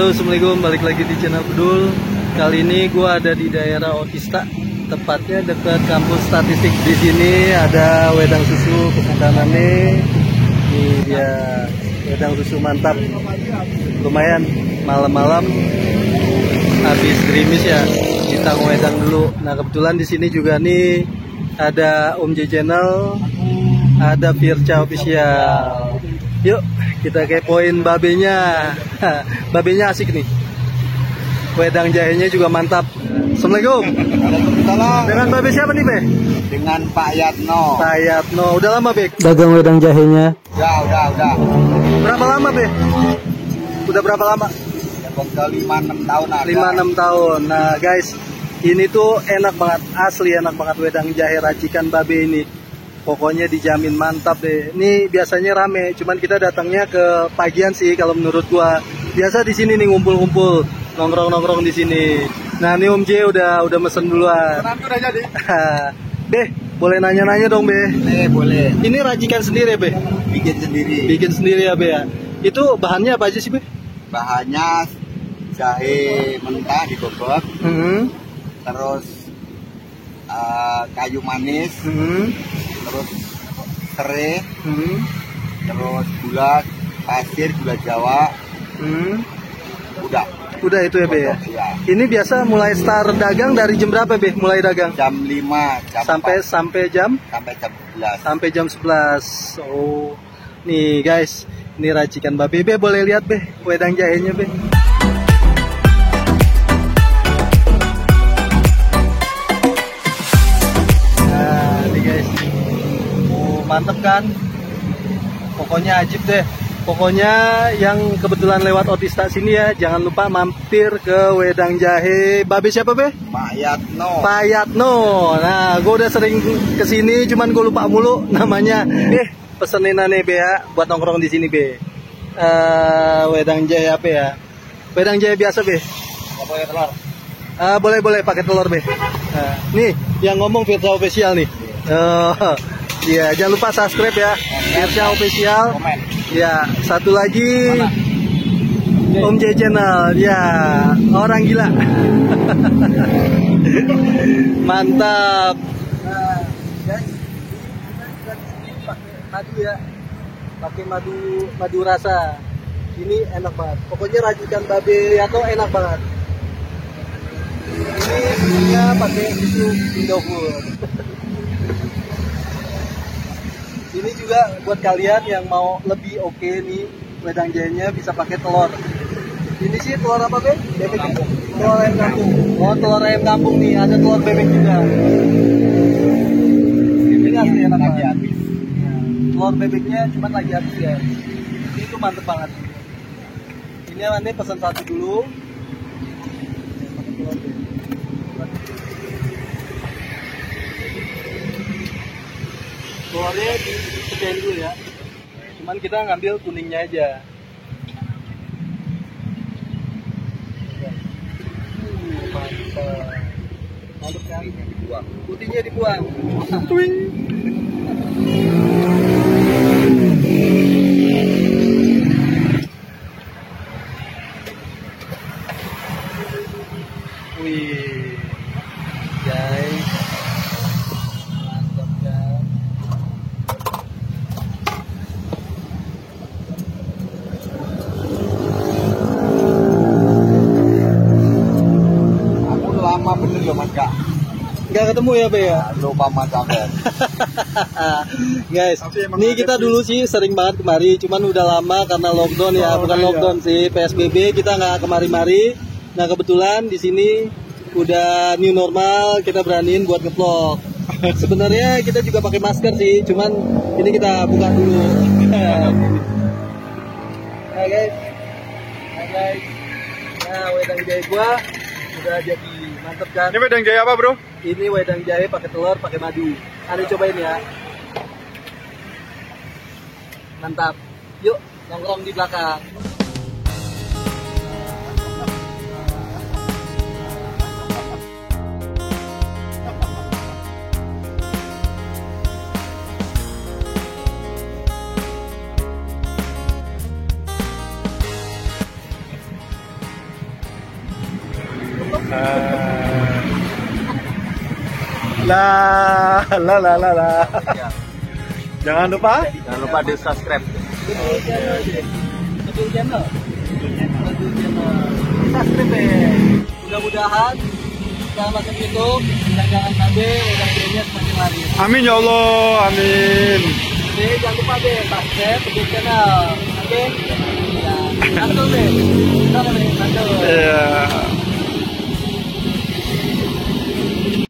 Halo, assalamualaikum. Balik lagi di channel Bedul. Kali ini gue ada di daerah Otista, tepatnya dekat kampus statistik. Di sini ada wedang susu kesukaan nih. Ini dia wedang susu mantap. Lumayan malam-malam habis gerimis ya, kita wedang dulu. Nah kebetulan di sini juga nih ada Om J Channel, ada Firca Official. Yuk kita kepoin babenya. Babenya asik nih. Wedang jahenya juga mantap. Assalamualaikum. Waalaikumsalam. Dengan babe siapa nih, Be? Dengan Pak Yatno. Pak Yatno. Udah lama, Be, dagang wedang jahenya? Udah. Berapa lama, Be? Udah berapa lama? Ya, udah 5-6 tahun ada. 5-6 tahun. Nah, guys, ini tuh enak banget. Asli enak banget wedang jahe racikan babe ini. Pokoknya dijamin mantap deh. Ini biasanya rame, cuman kita datangnya ke pagian sih kalau menurut gua. Biasa di sini nih ngumpul-ngumpul, nongkrong-nongkrong di sini. Nah, ini Om J udah mesen duluan. Nanti udah jadi. Be, boleh nanya-nanya dong, Be? Boleh. Ini racikan sendiri, Be? Bikin sendiri. Bikin sendiri ya, Be ya? Itu bahannya apa aja sih, Be? Bahannya jahe mentah digobok, terus kayu manis, terus serai, terus gula pasir, gula Jawa. Udah itu ya, Be ya? Iya. Ini biasa mulai start dagang dari jam berapa, Be? Mulai dagang? Jam 5, jam sampai jam? sampai jam 11. Sampai jam 11. Oh. Nih, guys. Ini racikan babe. Be, boleh lihat, Be, wedang jahenya, Be? Nah, nih guys. Oh, mantep kan? Pokoknya ajib deh. Pokoknya yang kebetulan lewat Otista sini ya, jangan lupa mampir ke wedang jahe babe siapa, Be? Pak Yatno. Pak Yatno. Nah, gue udah sering kesini, cuman gue lupa mulu namanya. Pesenin nih, Be ya, buat nongkrong di sini, Be. Wedang jahe apa ya? Wedang jahe biasa, Be. Pakai telur. Boleh pakai telur, Be. Nih, yang ngomong Firca Official nih. Iya, jangan lupa subscribe ya, Firca Official. Komen. Ya, satu lagi Om J Channel. Ya, orang gila. Mantap. Nah, guys, ini pakai madu ya. Pakai madu rasa. Ini enak banget. Pokoknya racikan babe atau enak banget. Ini susunya pakai susu Indofood. Ini juga buat kalian yang mau lebih oke nih wedang jahenya bisa pakai telur. Ini sih telur apa, Be? Bebek kampung. Telur ayam kampung. Oh, telur ayam kampung nih. Ada telur bebek juga. Ini asli enak banget. Telur bebeknya cuma lagi habis ya. Itu mantep banget. Ini nanti pesan satu dulu. Telurnya dipecahin dulu ya. Cuman kita ngambil kuningnya aja. Mantap. Mantap kan? Putihnya dibuang. Twing. Wih. Guys. Mantap kan? Lama bener loh Mas Kak. Nggak ketemu ya, Be ya? Lupa Mas Abel. Guys, ini kita dulu sih sering banget kemari, cuman udah lama karena lockdown ya, bukan lockdown sih, PSBB kita nggak kemari-mari. Nah kebetulan di sini udah new normal, kita beraniin buat nge-vlog. Sebenarnya kita juga pakai masker sih, cuman ini kita buka dulu. Nah guys, nah wedang jahe gua udah jadi. Mantep kan? Ini wedang jahe apa, Bro? Ini wedang jahe pakai telur, pakai madu. Ada cobain ya. Mantap. Yuk, nongkrong di belakang. Lah, lah, lah, lah, lah. Jangan lupa. Jangan lupa di subscribe. Betul channel. Subscribe ya. Mudah-mudahan kita masuk YouTube, dagangan KB, wedang dunia semakin laris. Amin ya Allah, amin. Jadi jangan lupa deh subscribe betul channel. Oke? Ya. Satu deh. Kita deh, satu. Iya.